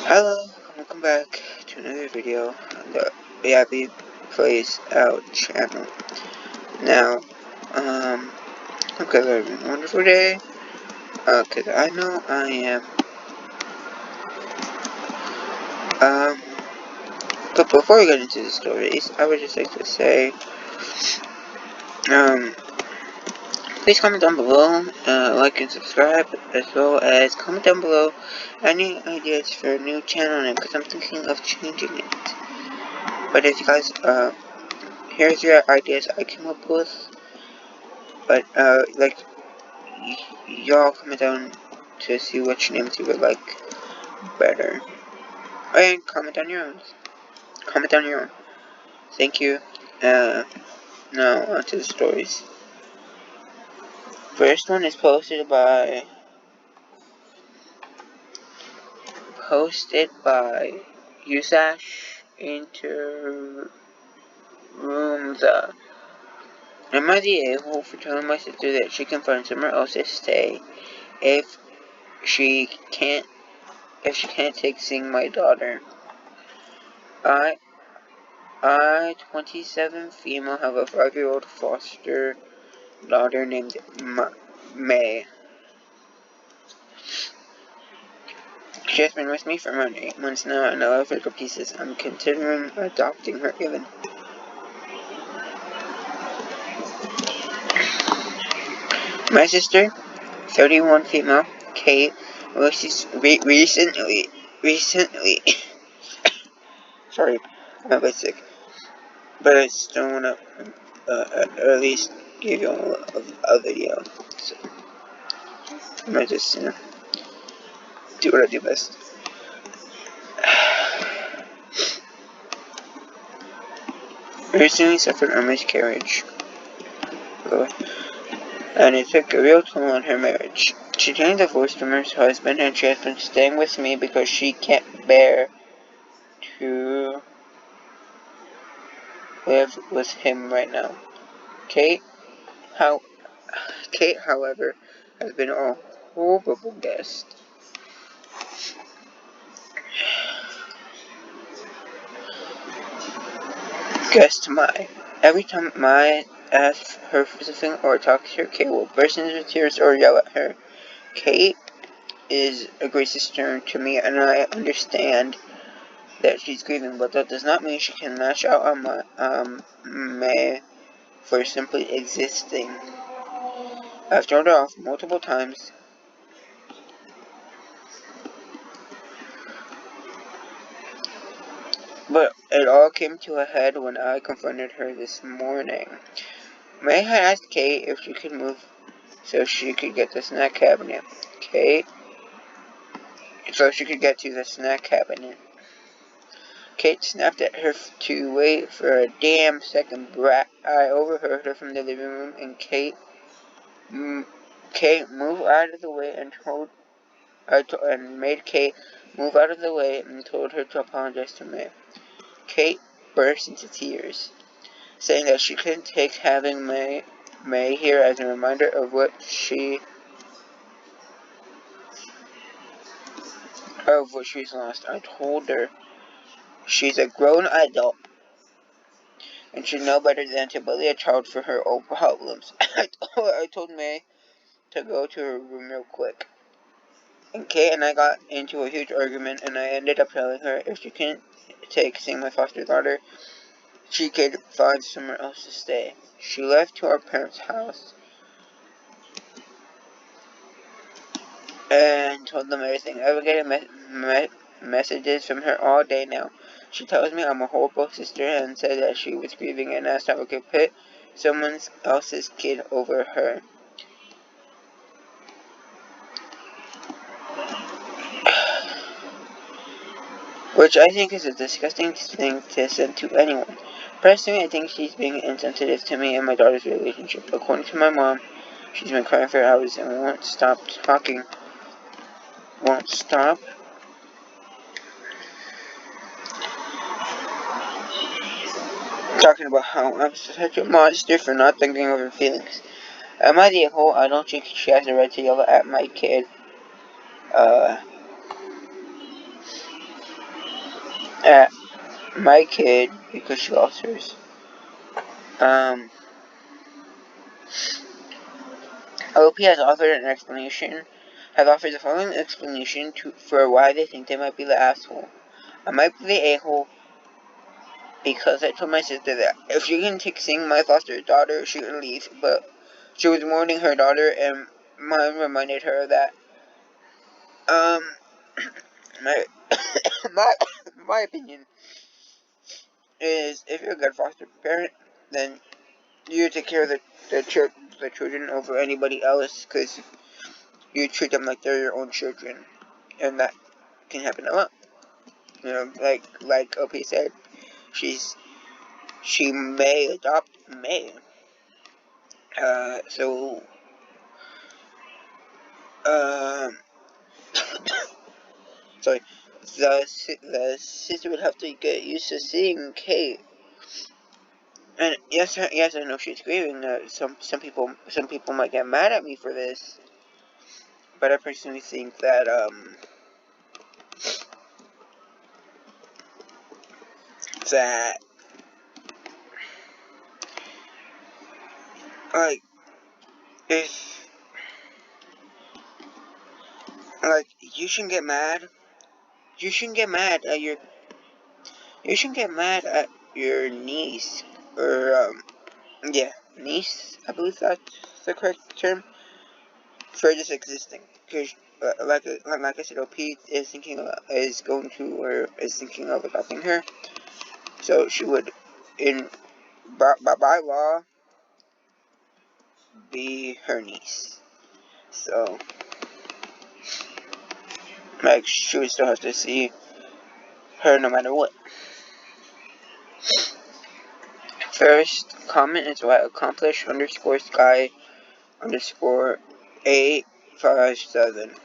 Hello, welcome back to another video on the Happy Plays Out channel. Now, hope you guys are having a wonderful day, cause I know I am. But before we get into the stories, I would just like to say, please comment down below, like and subscribe, as well as comment down below any ideas for a new channel name, because I'm thinking of changing it. But if you guys, here's your ideas I came up with. But, y'all comment down to see which names you would like better. And comment down your own. Comment down your own. Thank you. Now on to the stories. First one is posted by Usash Interroomza. Am I the a-hole for telling my sister that she can find somewhere else to stay if she can't take seeing my daughter? I, 27 female, have a 5-year-old foster daughter named May. She has been with me for around 8 months now, and I love her to pieces. I'm considering adopting her even. My sister, 31 female, Kate, recently, sorry, I'm a bit sick, but I still want to, at least give you a video, so I'm gonna just, do what I do best. Recently suffered a miscarriage, and it took a real toll on her marriage. She gained divorced from her husband, and she has been staying with me because she can't bear to live with him right now. Kate, however, has been a horrible guest. Every time I ask her for something or talk to her, Kate will burst into tears or yell at her. Kate is a great sister to me, and I understand that she's grieving, but that does not mean she can lash out on May for simply existing. I've told her off multiple times, but it all came to a head when I confronted her this morning. May had asked Kate if she could move so she could get the snack cabinet. Kate snapped at her to wait for a damn second, brat. I overheard her from the living room, and Kate moved out of the way and made Kate move out of the way and told her to apologize to May. Kate burst into tears, saying that she couldn't take having May here as a reminder of what she's lost. I told her she's a grown adult and should know better than to bully a child for her own problems. I told May to go to her room real quick. And Kate and I got into a huge argument, and I ended up telling her if she couldn't take seeing my foster daughter, she could find somewhere else to stay. She left to our parents' house and told them everything. I've been getting messages from her all day now. She tells me I'm a horrible sister and said that she was grieving and asked how I could put someone else's kid over her. Which I think is a disgusting thing to send to anyone. Personally, I think she's being insensitive to me and my daughter's relationship. According to my mom, she's been crying for hours and won't stop talking. Talking about how I'm such a monster for not thinking of her feelings. Am I the a-hole? I don't think she has the right to yell at my kid. uh, at my kid, because she lost hers, OP has offered the following explanation for why they think they might be the asshole. I might be the a-hole because I told my sister that if she can take seeing my foster daughter, she would leave, but she was mourning her daughter, and mom reminded her that, my, my, my opinion is if you're a good foster parent, then you take care of the children over anybody else, because you treat them like they're your own children, and that can happen a lot. You know, like OP said, she may adopt May. So um, sorry, the sister would have to get used to seeing Kate. And yes, I know she's grieving. Some people might get mad at me for this, but I personally think that that like if like you shouldn't get mad. You shouldn't get mad at your you shouldn't get mad at your niece or yeah, niece. I believe that's the correct term for just existing. Because like I said, OP is thinking of adopting her. So she would, in by law, be her niece. So like she would still have to see her no matter what. First comment is by accomplish underscore sky underscore 857.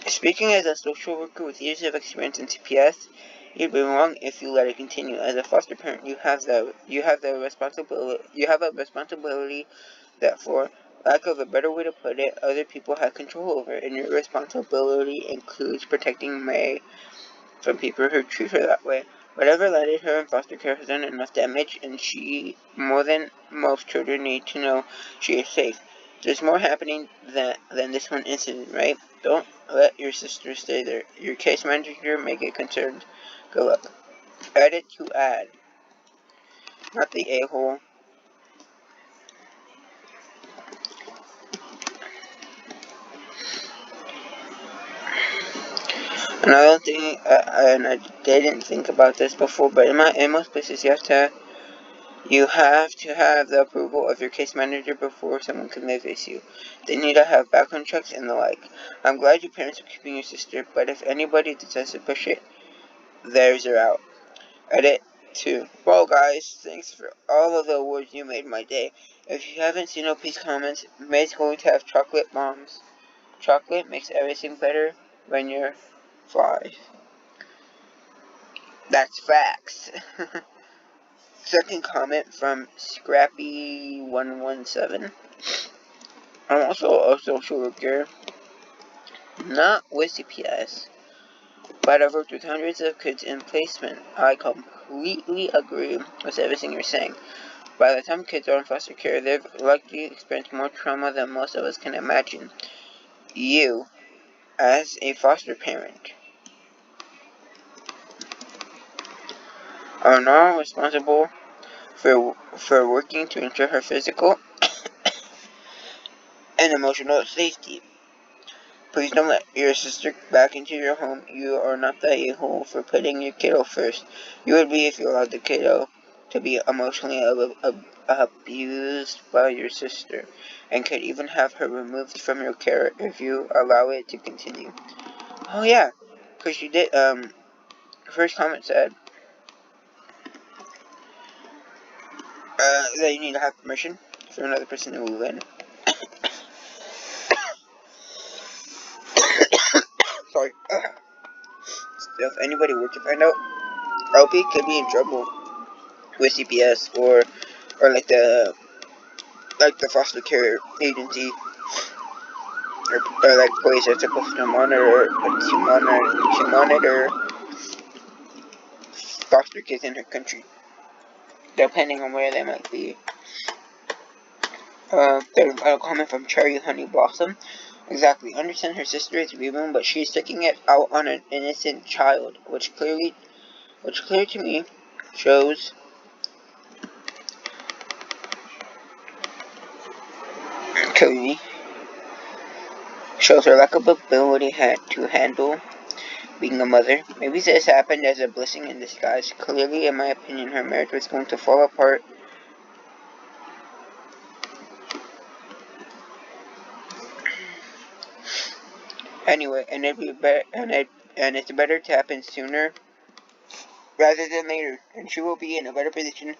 Speaking as a social worker with years of experience in CPS, you'd be wrong if you let it continue. As a foster parent, you have a responsibility that, for lack of a better way to put it, other people have control over, and your responsibility includes protecting May from people who treat her that way. Whatever landed her in foster care has done enough damage, and she, more than most children, need to know she is safe. There's more happening than this one incident, right? Don't let your sister stay there. Your case manager may get concerned. Good luck. Edit to add. Not the a-hole. Another thing, and I didn't think about this before, but in most places you have to have the approval of your case manager before someone can live with you. They need to have background checks and the like. I'm glad your parents are keeping your sister, but if anybody decides to push it, theirs are out. Edit 2. Well, guys, thanks for all of the awards you made my day. If you haven't seen OP's comments, May's going to have chocolate bombs. Chocolate makes everything better when you're 5. That's facts. Second comment from Scrappy117. I'm also a social worker, not with CPS, but I've worked with hundreds of kids in placement. I completely agree with everything you're saying. By the time kids are in foster care, they've likely experienced more trauma than most of us can imagine. You, as a foster parent, are now responsible for working to ensure her physical and emotional safety. Please don't let your sister back into your home. You are not the a-hole for putting your kiddo first. You would be if you allowed the kiddo to be emotionally abused by your sister, and could even have her removed from your care if you allow it to continue. Oh yeah, because you did, first comment said, that you need to have permission for another person to move in. Sorry. So if anybody were to find out, LP could be in trouble with CPS or like the foster care agency, or like police are supposed to monitor foster kids in her country, depending on where they might be. There's a comment from Cherry Honey Blossom. Exactly. Understand her sister is grieving, but she's taking it out on an innocent child, which clearly to me shows her lack of ability to handle being a mother. Maybe this happened as a blessing in disguise. Clearly, in my opinion, her marriage was going to fall apart. Anyway, and it's better to happen sooner rather than later, and she will be in a better position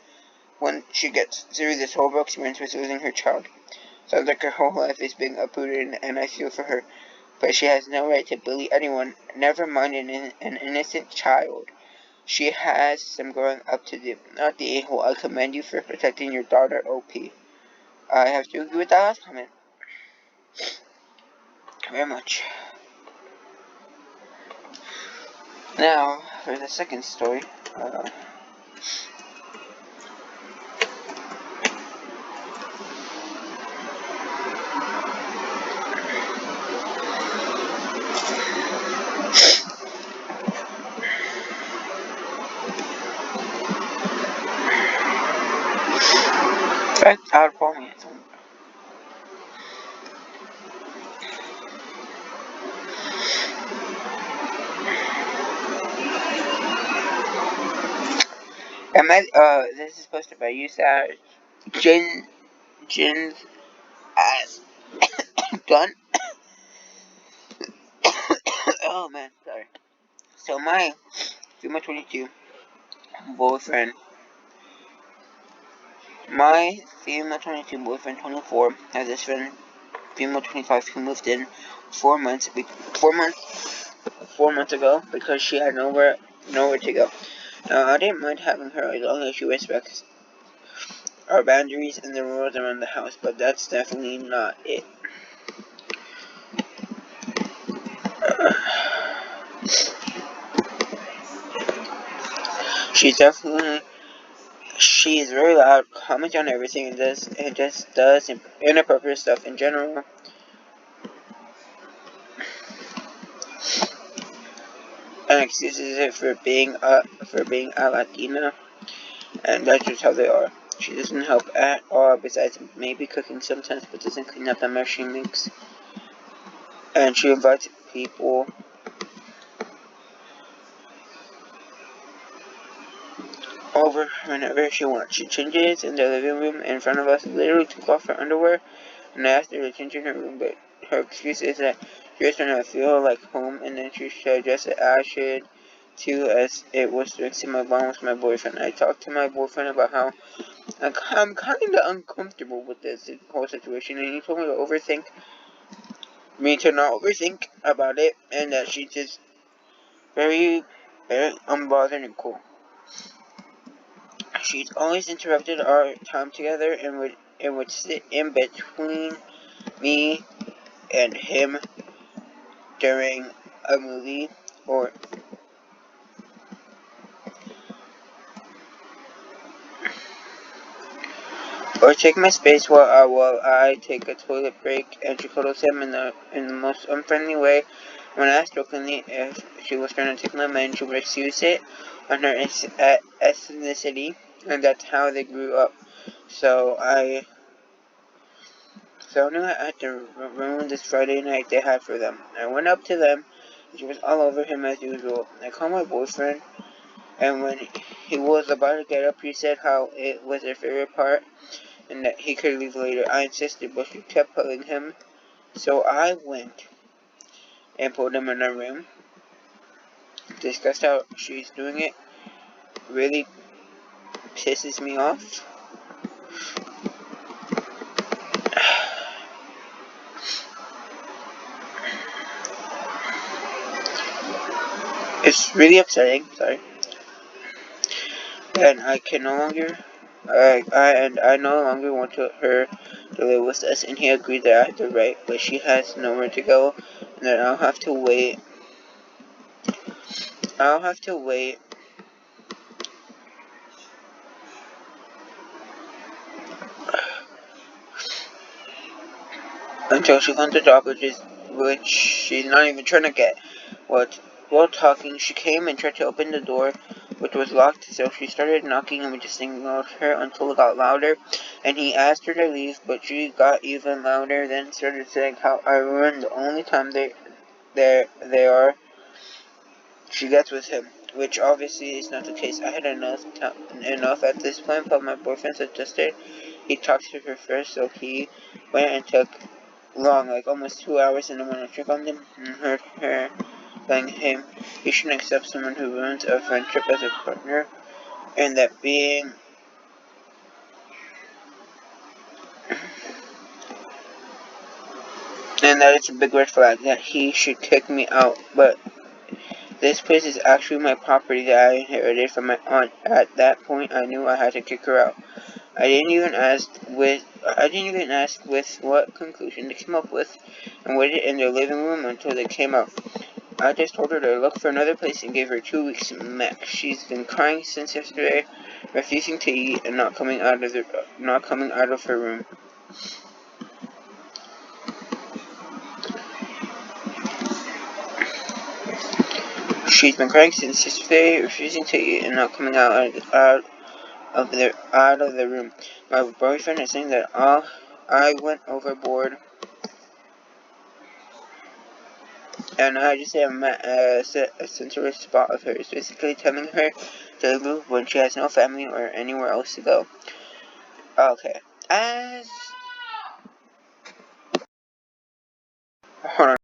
when she gets through this horrible experience with losing her child. Sounds like her whole life is being uprooted, and I feel for her. But she has no right to bully anyone, never mind an innocent child. She has some growing up to do. Not the a-hole. I commend you for protecting your daughter, OP. I have to agree with that last comment. Very much. Now, for the second story. That's out for me. This is supposed to be used as Jin's ass gun. Oh man, sorry. So my female 22 boyfriend, my female 22 boyfriend 24 has this friend, female 25 who moved in 4 months ago because she had nowhere to go. Now I didn't mind having her as long as she respects our boundaries and the rules around the house, but that's definitely not it. She is very loud, comments on everything, and just does inappropriate stuff in general. And excuses it for being a Latina, and that's just how they are. She doesn't help at all, besides maybe cooking sometimes, but doesn't clean up the mess she makes. And she invites people over whenever she wants. She changes in the living room in front of us, literally took off her underwear, and I asked her to change in her room, but her excuse is that she was trying to feel like home, and then she suggested I should too, as it was fixing my bond with my boyfriend. I talked to my boyfriend about how I'm kind of uncomfortable with this whole situation, and he told me to not overthink about it, and that she's just very, very unbothered and cool. She's always interrupted our time together and would sit in between me and him during a movie or take my space while I take a toilet break, and she cuddles him in the most unfriendly way. When I asked jokingly if she was trying to take my man, she would excuse it on her ethnicity, and that's how they grew up. So I knew I had to ruin this Friday night they had for them. I went up to them, and she was all over him as usual. I called my boyfriend, and when he was about to get up, he said how it was their favorite part, and that he could leave later. I insisted, but she kept pulling him, so I went and pulled him in our room. Discussed how she's doing it. Really pisses me off. It's really upsetting. Sorry, and I can no longer. I no longer want her to live with us, and he agreed that I had the right, but she has nowhere to go, and that I'll have to wait. Until she finds a job, which she's not even trying to get. While talking, she came and tried to open the door, which was locked, so she started knocking and we just ignored her until it got louder, and he asked her to leave, but she got even louder, then started saying how I ruined the only time they are she gets with him, which obviously is not the case. I had enough at this point, but my boyfriend suggested he talked to her first, so he went and took long, like almost 2 hours in the morning to check on them and heard her telling him he shouldn't accept someone who ruins a friendship as a partner, and that it's a big red flag that he should kick me out. But this place is actually my property that I inherited from my aunt. At that point, I knew I had to kick her out. I didn't even ask with what conclusion they came up with, and waited in their living room until they came out. I just told her to look for another place and gave her 2 weeks max. She's been crying since yesterday, refusing to eat and not coming out of her room. She's been crying since yesterday, refusing to eat and not coming out of the room. My boyfriend is saying that I went overboard, and I just am at a sensory spot of hers, basically telling her to move when she has no family or anywhere else to go. Okay, hold on.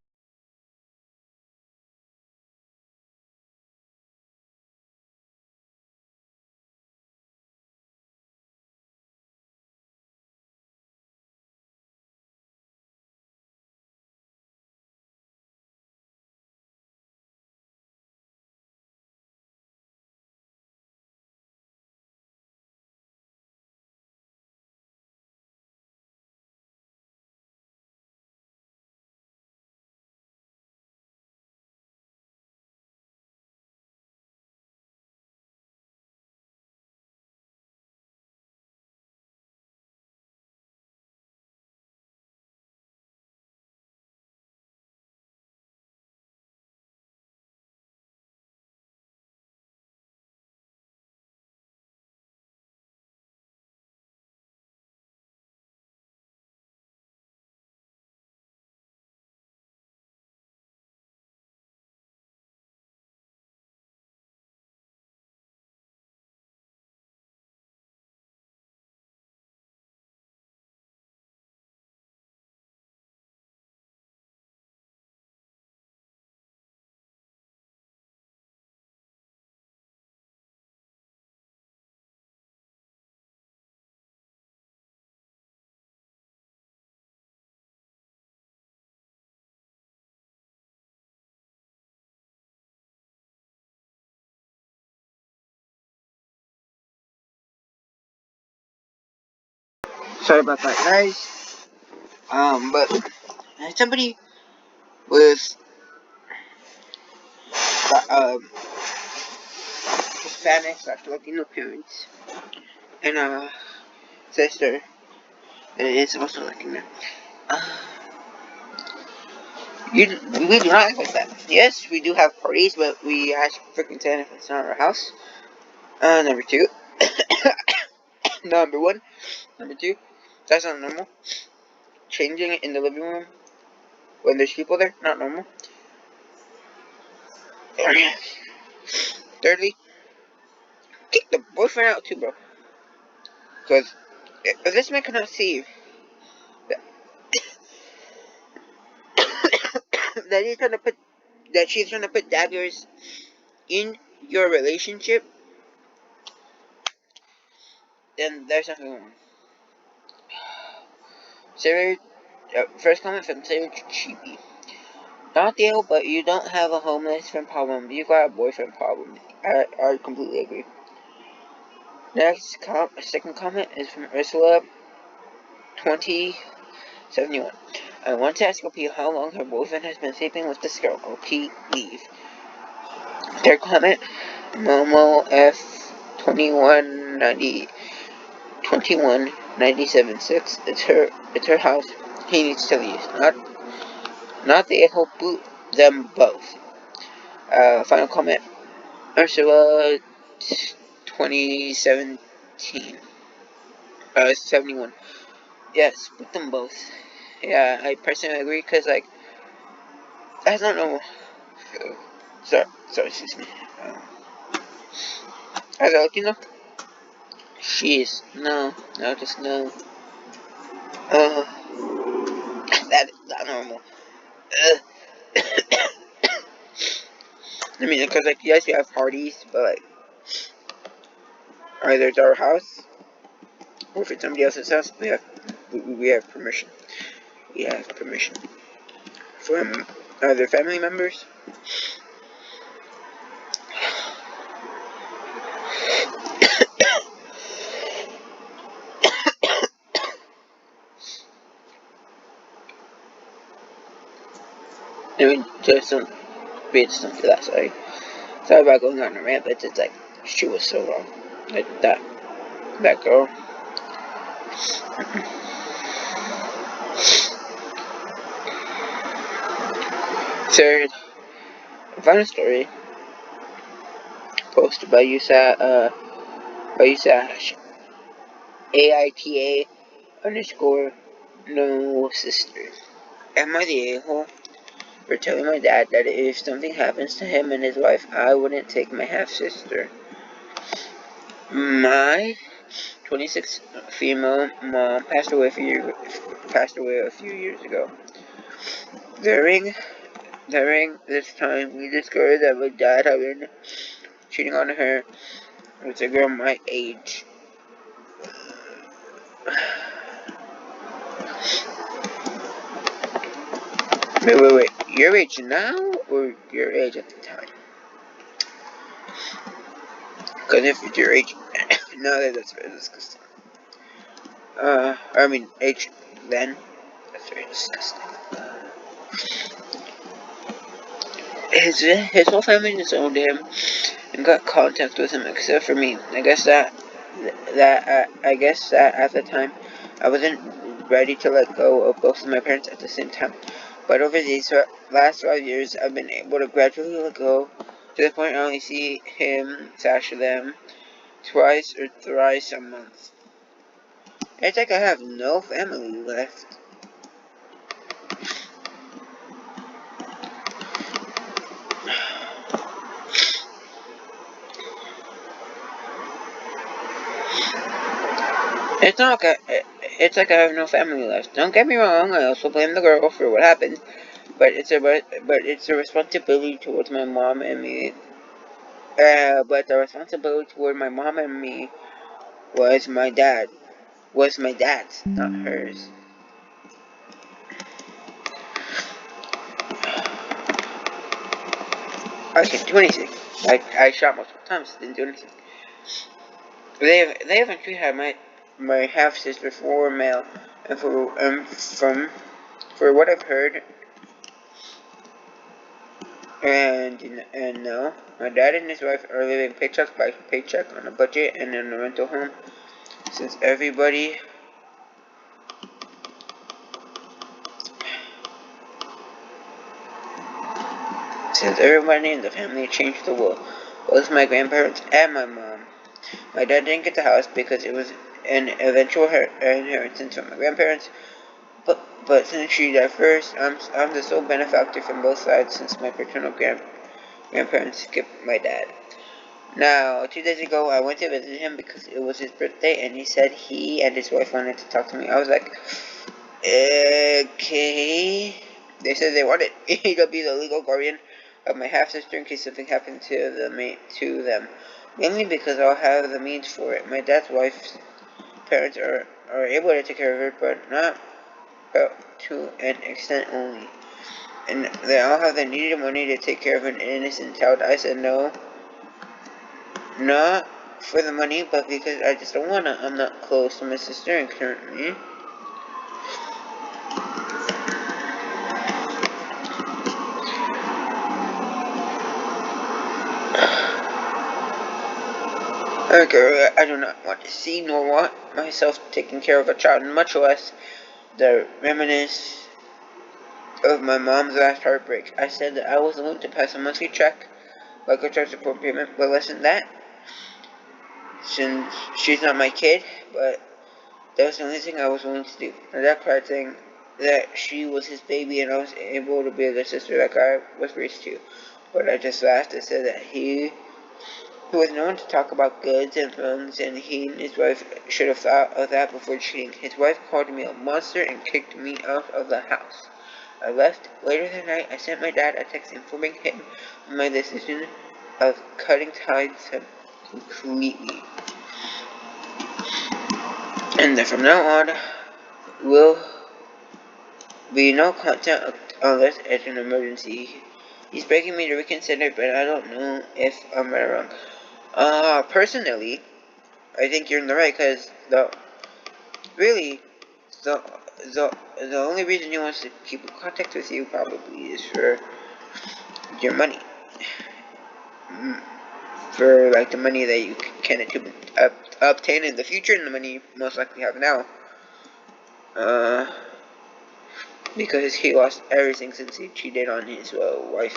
Sorry about that, guys. But somebody with Hispanic / Latino parents and a sister that is also Latina. Uh, we do not act like that. Yes, we do have parties, but we ask freaking Santa if it's not our house. Number two. Number one. Number two. That's not normal. Changing it in the living room when there's people there, not normal. Thirdly, kick the boyfriend out too, bro. Because if this man cannot see that, that she's trying to put daggers in your relationship, then there's something wrong. Sarah, first comment from Sarah Cheapy. Not deal, but you don't have a homeless friend problem. You got a boyfriend problem. I completely agree. Second comment is from Ursula. 2071. I want to ask OP how long her boyfriend has been sleeping with this girl. OP, leave. Third comment, Momo F 2197.6. It's her house. He needs to leave. Not they will boot them both. Final comment, Ursula 2017. 71. Yes, boot them both. Yeah, I personally agree, because, like, I don't know. Sorry, excuse me. As I look, she's, no, just no. That is not normal. I mean, because, like, yes, we have parties, but, like, either it's our house, or if it's somebody else's house, we have permission. We have permission from other family members. I mean, just some weird stuff to that, sorry. Sorry about going on a rant, but it's like, she was so wrong. Like, that girl. Third, final story, posted by AITA underscore no sister. Am I the a-hole for telling my dad that if something happens to him and his wife, I wouldn't take my half-sister? My 26 female mom passed away a few years ago. During this time, we discovered that my dad had been cheating on her with a girl my age. Wait. Your age now, or your age at the time? Because if it's your age now, that's very disgusting. I mean, age then, that's very disgusting. His whole family disowned him and got contact with him, except for me. I guess that at the time, I wasn't ready to let go of both of my parents at the same time. But over these last 5 years, I've been able to gradually let go, to the point I only see him / them twice or thrice a month. It's like I have no family left. It's like I have no family left. Don't get me wrong, I also blame the girl for what happened, but it's a responsibility towards my mom and me. But the responsibility toward my mom and me was my dad's, not hers. Okay, 26. I shot multiple times, didn't do anything. They eventually had my half sister for male, and for what I've heard, and no, my dad and his wife are living paycheck by paycheck on a budget and in a rental home. Since everybody in the family changed the world, both my grandparents and my mom. My dad didn't get the house because it was an eventual inheritance from my grandparents. But since she died first, I'm the sole benefactor from both sides, since my paternal grandparents skipped my dad. Now, 2 days ago, I went to visit him because it was his birthday, and he said he and his wife wanted to talk to me. I was like, okay. They said they wanted me to be the legal guardian of my half-sister in case something happened to them. Mainly because I'll have the means for it. My dad's wife's parents are able to take care of her, but not to an extent only. And they all have the needed money to take care of an innocent child. I said no. Not for the money, but because I just don't wanna. I'm not close to my sister and currently. Okay, I do not want to see nor want myself taking care of a child, much less the reminiscence of my mom's last heartbreak. I said that I was willing to pass a monthly check, like a child support payment, but less than that, since she's not my kid, but that was the only thing I was willing to do. And that part thing, that she was his baby and I was able to be a good sister like I was raised to. But I just laughed and said that he was known to talk about goods and things, and he and his wife should have thought of that before cheating. His wife called me a monster and kicked me out of the house. I left. Later that night, I sent my dad a text informing him of my decision of cutting ties completely. And then from now on, will be no content unless it's an emergency. He's begging me to reconsider, but I don't know if I'm right or wrong. Personally, I think you're in the right, because really, the, the only reason he wants to keep in contact with you probably is for your money. For, like, the money that you can obtain in the future, and the money you most likely have now. Because he lost everything since he cheated on his wife.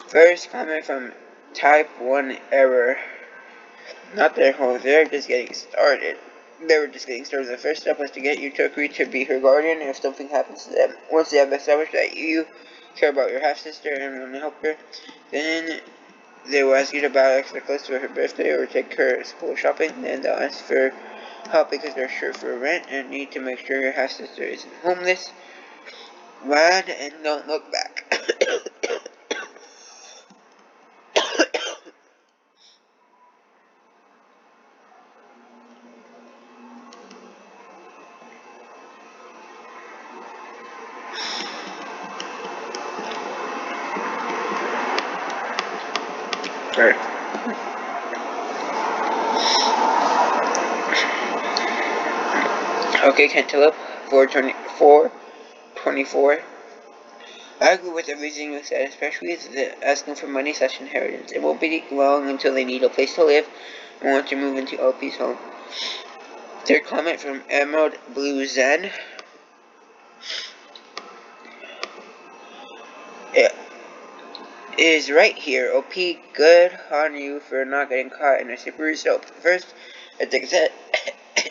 First comment from Type 1 Error. Not their home, they're just getting started. They were just getting started. The first step was to get you to agree to be her guardian if something happens to them. Once they have established that you care about your half-sister and want to help her, then they will ask you to buy extra clothes for her birthday or take her school shopping. Then they'll ask for help because they're short for rent and need to make sure your half-sister isn't homeless. Run and don't look back. Alright. Okay, Cantaloupe, 424. I agree with everything you said, especially the asking for money / inheritance. It won't be long until they need a place to live and want to move into LP's home. Third comment from Emerald Blue Zen. It is right here. OP, good on you for not getting caught in a slippery slope. First, it's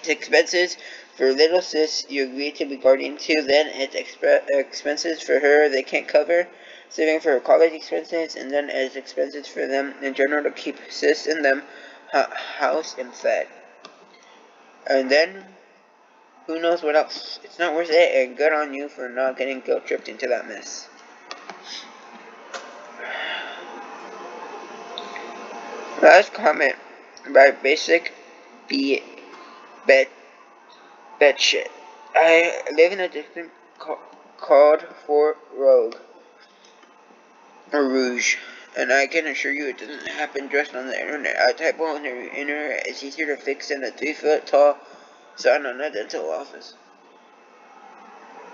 expenses for little sis you agreed to be guardian to. Then it's expenses for her they can't cover, saving for her college expenses, and then it's expenses for them in general to keep sis and them housed and fed. And then, who knows what else. It's not worth it, and good on you for not getting guilt tripped into that mess. Last comment by Basic Bet Shit. I live in a district called Fort Rogue, or Rouge, and I can assure you it doesn't happen just on the internet. A typo on the internet is easier to fix than a 3-foot tall sign on a dental office.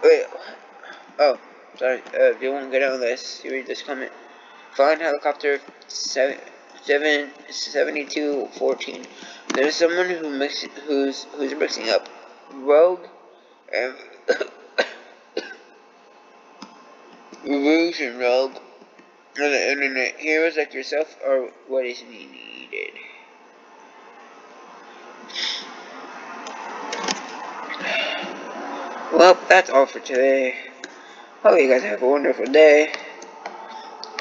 Wait, oh, sorry, if you won't get on this, you read this comment. Find helicopter 7214. There's someone who's mixing up Rogue and Rouge and Rogue on the internet. Heroes like yourself are what is needed. Well, that's all for today. Hope you guys have a wonderful day.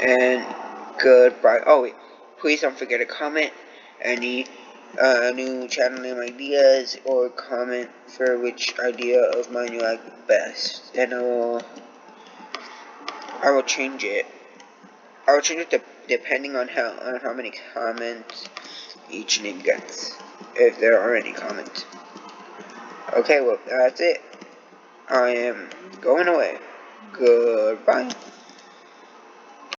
And goodbye. Oh wait, please don't forget to comment any new channel name ideas or comment for which idea of mine you like best, and I will change it. I will change it depending on how many comments each name gets, if there are any comments. Okay, well that's it. I am going away. Goodbye.